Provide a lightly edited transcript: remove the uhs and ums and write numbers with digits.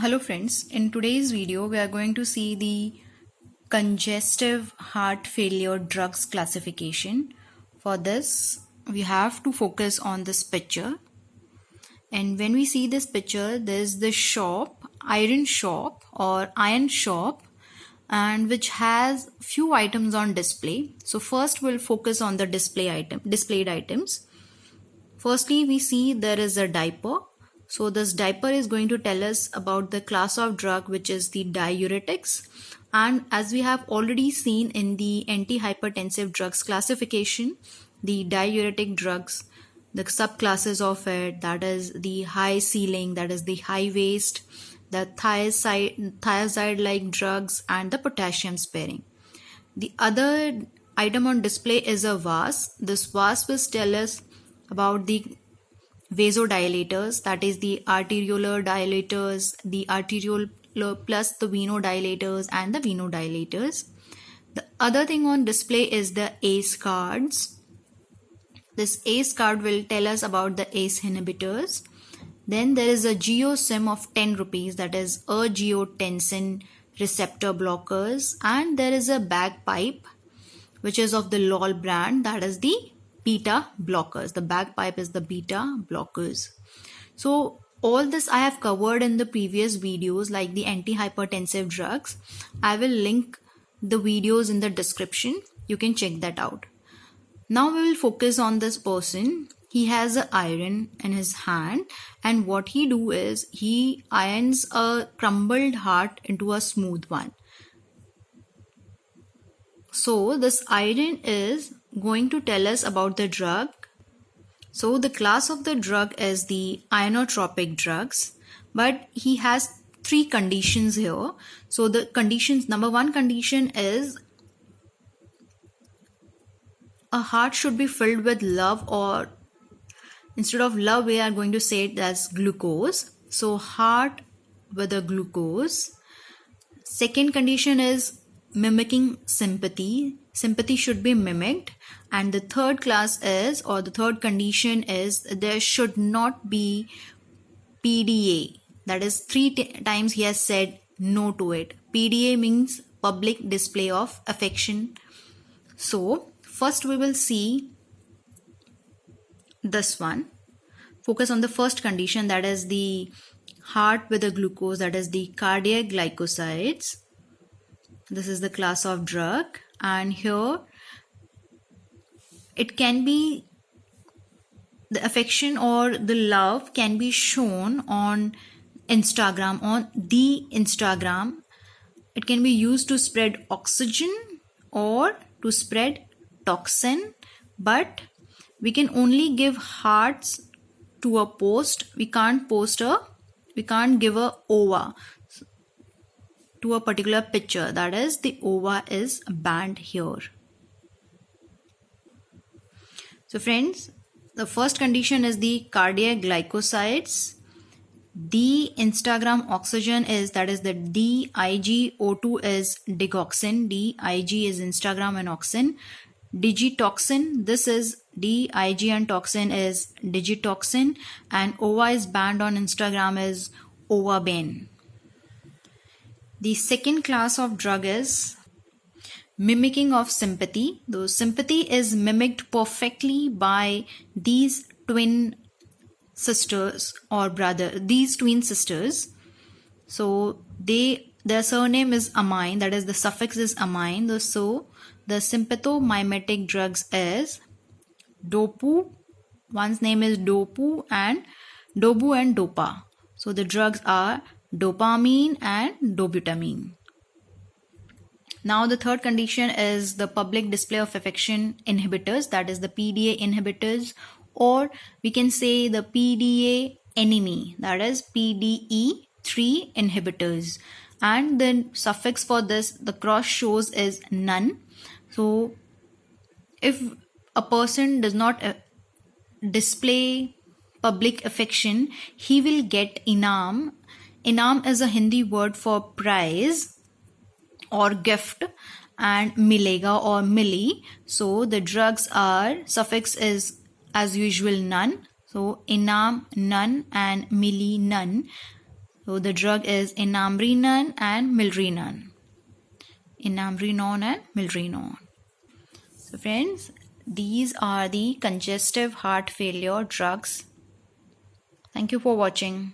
Hello friends, in today's video we are going to see the congestive heart failure drugs classification. For this we have to focus on this picture, and when we see this picture there's the shop, iron shop or iron shop, and which has few items on display. So first we'll focus on the displayed items. Firstly, we see there is a diaper. So this diaper is going to tell us about the class of drug, which is the diuretics. And as we have already seen in the antihypertensive drugs classification, the diuretic drugs, the subclasses of it, that is the high ceiling, that is the high waste, the thiazide-like drugs, and the potassium sparing. The other item on display is a vase. This vase will tell us about the vasodilators, that is the arteriolar dilators, the arterial plus the venodilators and the venodilators. The other thing on display is the ACE cards. This ACE card will tell us about the ACE inhibitors. Then there is a GeoSim of 10 rupees, that is angiotensin receptor blockers, and there is a bagpipe which is of the LOL brand, that is the beta blockers. The bagpipe is the beta blockers. So all this I have covered in the previous videos, like the antihypertensive drugs. I will link the videos in the description. You can check that out. Now we will focus on this person. He has an iron in his hand, and what he do is he irons a crumbled heart into a smooth one. So this iron is going to tell us about the drug. So the class of the drug is the ionotropic drugs, but he has three conditions here. So the conditions, number one condition is a heart should be filled with love, or instead of love we are going to say it as glucose. So heart with a glucose. Second condition is mimicking sympathy. Sympathy should be mimicked. And the third class is, or the third condition is, there should not be PDA. That is three times he has said no to it. PDA means public display of affection. So first we will see this one. Focus on the first condition, that is the heart with a glucose, that is the cardiac glycosides. This is the class of drug, and here it can be, the affection or the love can be shown on Instagram, on the Instagram. It can be used to spread oxygen or to spread toxin, but we can only give hearts to a post. We can't give a ova to a particular picture, that is the ova is banned here. So friends, the first condition is the cardiac glycosides. The Instagram oxygen is, that is the DIGO2 is digoxin. DIG is Instagram and oxin. Digitoxin, this is DIG and toxin is digitoxin, and ova is banned on Instagram is ovabane. The second class of drug is mimicking of sympathy. Though sympathy is mimicked perfectly by these twin sisters or these twin sisters. So their surname is amine, that is the suffix is amine. So the sympathomimetic drugs is dopu. One's name is dopu and dopa. So the drugs are dopamine and dobutamine. Now the third condition is the public display of affection inhibitors, that is the PDA inhibitors, or we can say the PDA enemy, that is PDE3 inhibitors. And the suffix for this, the cross shows, is none. So if a person does not display public affection, he will get inam. Inam is a Hindi word for prize or gift, and milega or mili. So the drugs are, suffix is as usual none. So inam none and mili none. So the drug is enamrenone and milrinone. Enamrenone and milrinone. So friends, these are the congestive heart failure drugs. Thank you for watching.